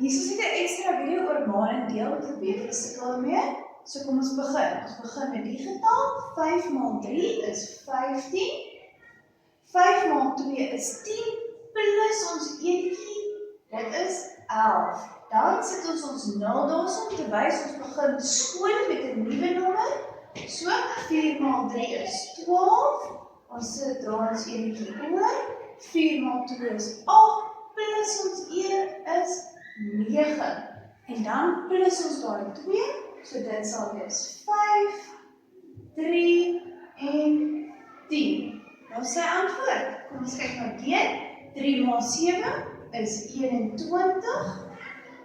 Hier is net 'n ekstra video oor maal en deel wat ek weet jy sukkel mee. So kom ons begin. Ons begin met die getal. 5 maal 3 is 15. 5 maal 2 is 10 plus ons eentjie, dit is 11. Dan sit ons 0 daarso om te wys ons begin skoon met 'n nuwe nommer. So 4 maal 3 is 12. Ons dra ons eentjie oor. 4 maal 2 is 8 plus ons 1 is 9. En dan plus ons daai 2, so dit sal wees 5, 3 en 10. Nou sy antwoord. Kom ons kyk na dit. 3 maal 7 is 21.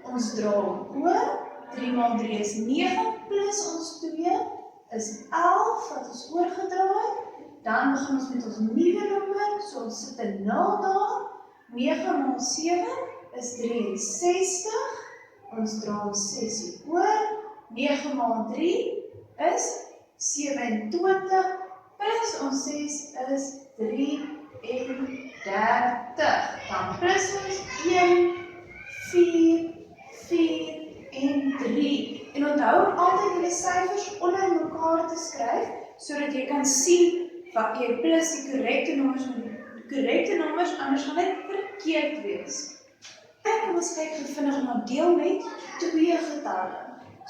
Ons dra hom oor. 3 maal 3 is 9 plus ons 2 is 11 wat ons oorgedra het. Dan begin ons met ons nuwe nommer. So ons sit 'n 0 daar. 9 maal 7 is 63. Ons dra ons 6 oor. 9 maal 3 is 27. Plus ons 6 is 33. Dan plus ons 1, 4, 4 en 3. En onthou om altyd julle syfers onder mekaar te skryf, sodat jy kan sien wat jy plus die korrekte nommers met die korrekte nommers, anders gaan dit verkeerd wees. Kom ons kyk vinnig na deel met 2 getalle.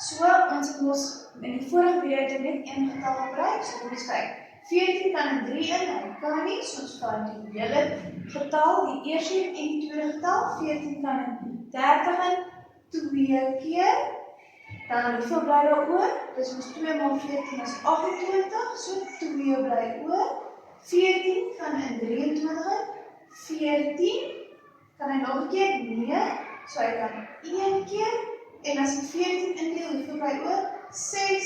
So ons het mos in die vorige video het net 1 getal gebruik, so kom ons kyk. 14 kan in 3 in, hy kan nie, so ons vat die hele getal, die eerste en die tweede getal. 14 kan in 30 in 2 keer. Dan hoeveel bly daar oor? Dis ons 2 maal 14 is 28, so 2 bly oor. 14 kan in 23 in, 14 kan hy nog 'n keer? Nee, so hy kan 1 keer. En as ek 14 indeel, hoeveel bly oor? 6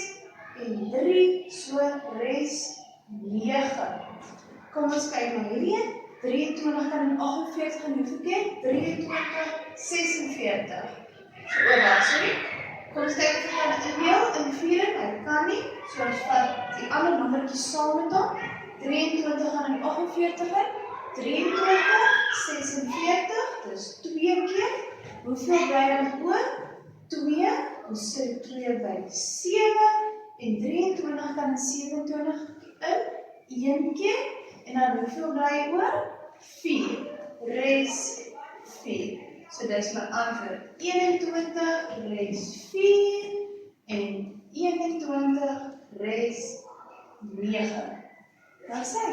en 3, so res 9. Kom ons kyk na hierdie. 23 kan in 48 en hoeveel keer? 23, 46. So oor sorry. Kom ons kyk of jy kan indeel in 4 en hy kan nie. So ons vat die ander nommertjies saam met hom. 23 gaan in 48 in. 23, 46, dis 2 keer. Hoeveel bly dan oor? 2, ons sit 2 by 7 en 23 kan in 27 in 1 keer. En dan hoeveel bly oor? 4, res 4. So dis my antwoord. 21 res 4 en 21 res 9. Daar sê